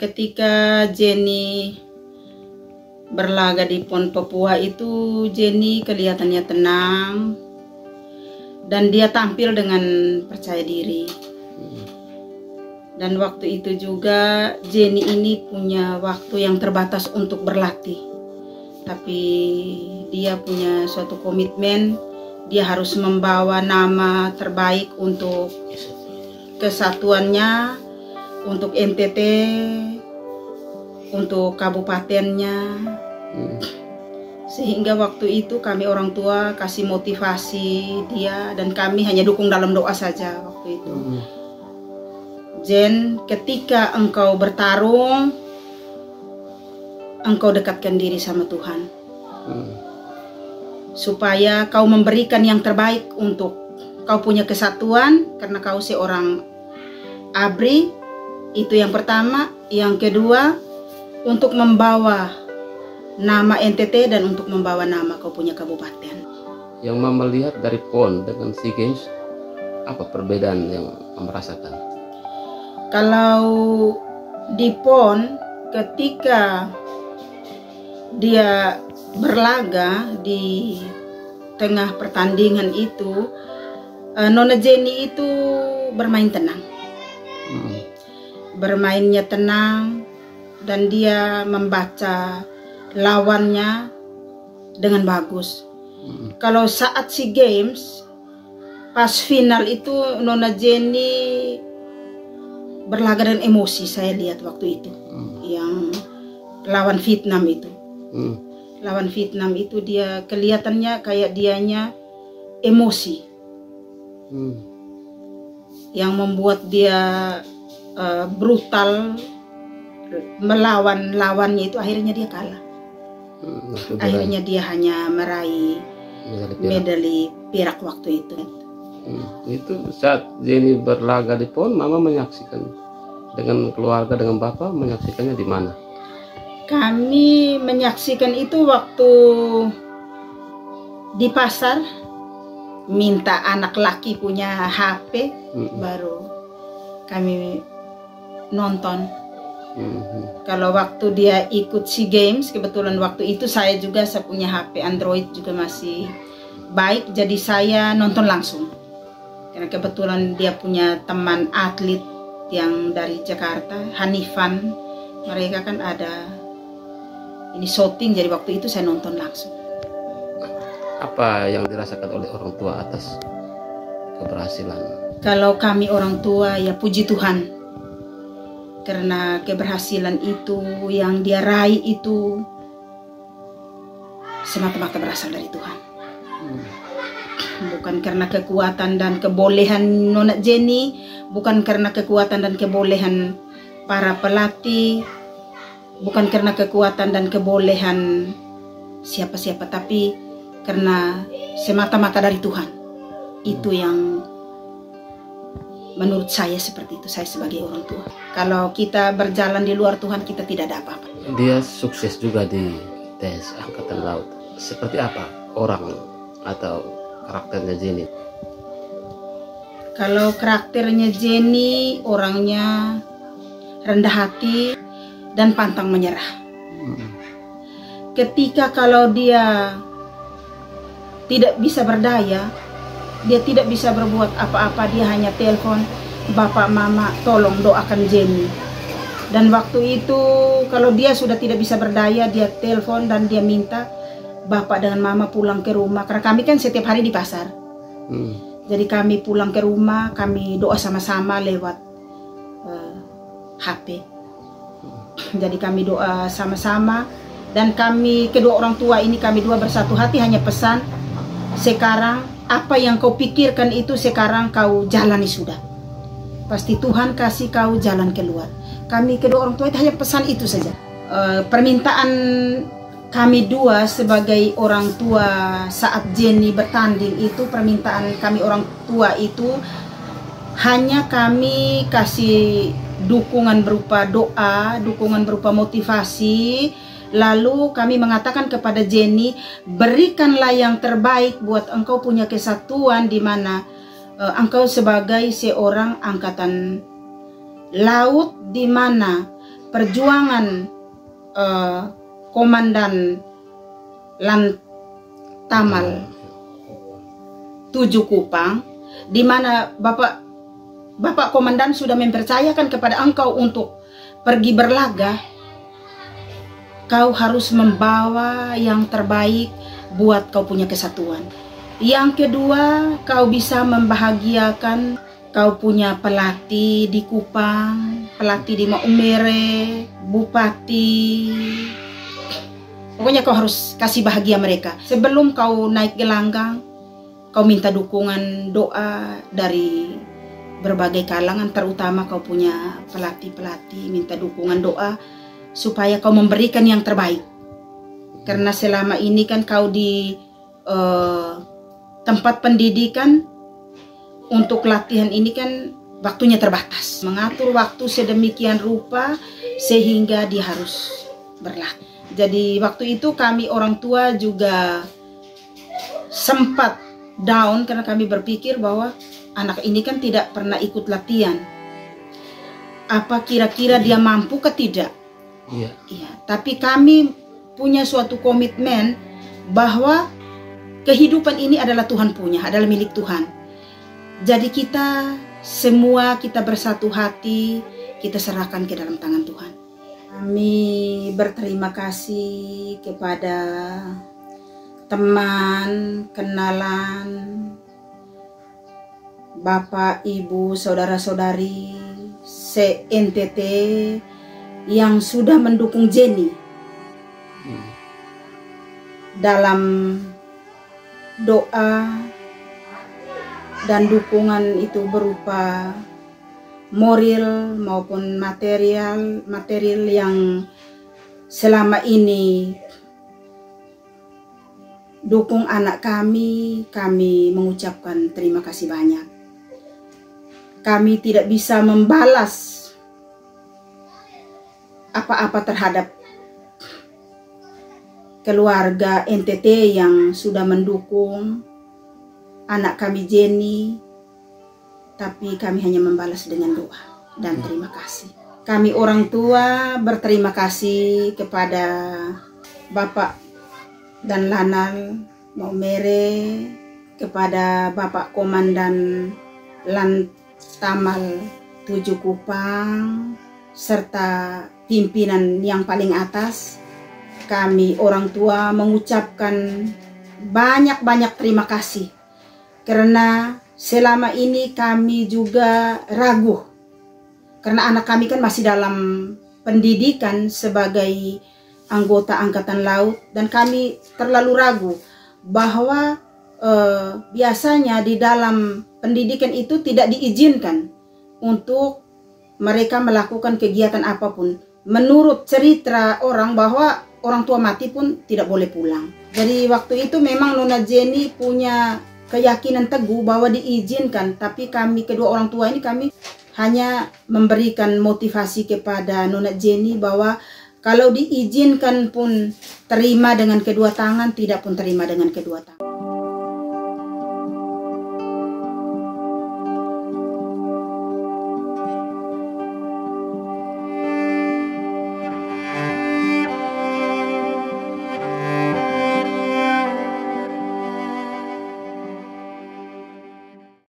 Ketika Jenny berlaga di PON Papua itu, Jenny kelihatannya tenang dan dia tampil dengan percaya diri. Dan waktu itu juga Jenny ini punya waktu yang terbatas untuk berlatih, tapi dia punya suatu komitmen. Dia harus membawa nama terbaik untuk kesatuannya, untuk NTT, untuk kabupatennya. Sehingga waktu itu kami orang tua kasih motivasi dia, dan kami hanya dukung dalam doa saja waktu itu. Jen, ketika engkau bertarung, engkau dekatkan diri sama Tuhan, supaya kau memberikan yang terbaik untuk kau punya kesatuan, karena kau seorang ABRI. Itu yang pertama. Yang kedua, untuk membawa nama NTT dan untuk membawa nama kau punya kabupaten. Yang Mama lihat dari PON dengan SEA Games, apa perbedaan yang Mama rasakan? Kalau di PON, ketika dia berlaga di tengah pertandingan itu, Nona Jenny itu bermain tenang. Bermainnya tenang, dan dia membaca lawannya dengan bagus. Kalau saat SEA Games, pas final itu Nona Jenny berlaga dengan emosi. Saya lihat waktu itu yang lawan Vietnam itu. Lawan Vietnam itu dia kelihatannya kayak dianya emosi, yang membuat dia brutal melawan lawannya itu. Akhirnya dia kalah. Akhirnya dia hanya meraih medali perak waktu itu. Itu saat Jenny berlaga di PON, Mama menyaksikan dengan keluarga, dengan Bapak, menyaksikannya di mana? Kami menyaksikan itu waktu di pasar, minta anak laki punya HP, baru kami nonton. Kalau waktu dia ikut SEA Games, kebetulan waktu itu saya punya HP Android juga masih baik, jadi saya nonton langsung. Karena kebetulan dia punya teman atlet yang dari Jakarta, Hanifan, mereka kan ada ini shooting, jadi waktu itu saya nonton langsung. Apa yang dirasakan oleh orang tua atas keberhasilan? Kalau kami orang tua ya puji Tuhan, karena keberhasilan itu yang dia raih itu semata-mata berasal dari Tuhan. Bukan karena kekuatan dan kebolehan Nona Jenny, bukan karena kekuatan dan kebolehan para pelatih, bukan karena kekuatan dan kebolehan siapa-siapa, tapi karena semata-mata dari Tuhan. Itu yang menurut saya seperti itu, saya sebagai orang tua. Kalau kita berjalan di luar Tuhan, kita tidak ada apa-apa. Dia sukses juga di tes Angkatan Laut. Seperti apa orang atau karakternya Jenny? Kalau karakternya Jenny, orangnya rendah hati dan pantang menyerah. Ketika kalau dia tidak bisa berdaya, dia tidak bisa berbuat apa-apa, dia hanya telepon, "Bapak, Mama, tolong doakan Jenny." Dan waktu itu kalau dia sudah tidak bisa berdaya, dia telepon dan dia minta Bapak dengan Mama pulang ke rumah. Karena kami kan setiap hari di pasar. Jadi kami pulang ke rumah, kami doa sama-sama lewat HP. Jadi kami doa sama-sama, dan kami kedua orang tua ini, kami dua bersatu hati hanya pesan, sekarang apa yang kau pikirkan itu sekarang kau jalani sudah. Pasti Tuhan kasih kau jalan keluar. Kami kedua orang tua itu hanya pesan itu saja. Permintaan kami dua sebagai orang tua saat Jenny bertanding itu, permintaan kami orang tua itu hanya kami kasih dukungan berupa doa, dukungan berupa motivasi. Lalu kami mengatakan kepada Jenny, berikanlah yang terbaik buat engkau punya kesatuan, di mana engkau sebagai seorang angkatan laut, di mana perjuangan Komandan Lantamal 7 Kupang, di mana Bapak Komandan sudah mempercayakan kepada engkau untuk pergi berlaga. Kau harus membawa yang terbaik buat kau punya kesatuan. Yang kedua, kau bisa membahagiakan kau punya pelatih di Kupang, pelatih di Maumere, bupati. Pokoknya kau harus kasih bahagia mereka. Sebelum kau naik gelanggang, kau minta dukungan doa dari berbagai kalangan, terutama kau punya pelatih-pelatih, minta dukungan doa supaya kau memberikan yang terbaik. Karena selama ini kan kau di tempat pendidikan, untuk latihan ini kan waktunya terbatas. Mengatur waktu sedemikian rupa sehingga dia harus berlatih. Jadi waktu itu kami orang tua juga sempat down karena kami berpikir bahwa anak ini kan tidak pernah ikut latihan. Apa kira-kira dia mampu ke tidak? Iya. Tapi kami punya suatu komitmen bahwa kehidupan ini adalah Tuhan punya, adalah milik Tuhan. Jadi kita semua kita bersatu hati, kita serahkan ke dalam tangan Tuhan. Kami berterima kasih kepada teman, kenalan, Bapak, Ibu, saudara-saudari se-NTT yang sudah mendukung Jenny dalam doa dan dukungan itu berupa moral maupun material yang selama ini dukung anak kami mengucapkan terima kasih banyak. Kami tidak bisa membalas apa-apa terhadap keluarga NTT yang sudah mendukung anak kami Jenny, tapi kami hanya membalas dengan doa dan terima kasih. Kami orang tua berterima kasih kepada Bapak dan Lanal Maumere, kepada Bapak Komandan Lantamal 7 Kupang, serta pimpinan yang paling atas. Kami orang tua mengucapkan banyak-banyak terima kasih. Karena selama ini kami juga ragu. Karena anak kami kan masih dalam pendidikan sebagai anggota Angkatan Laut. Dan kami terlalu ragu bahwa biasanya di dalam pendidikan itu tidak diizinkan untuk mereka melakukan kegiatan apapun. Menurut cerita orang bahwa orang tua mati pun tidak boleh pulang. Jadi waktu itu memang Nona Jenny punya keyakinan teguh bahwa diizinkan, tapi kami kedua orang tua ini kami hanya memberikan motivasi kepada Nona Jenny bahwa kalau diizinkan pun terima dengan kedua tangan, tidak pun terima dengan kedua tangan.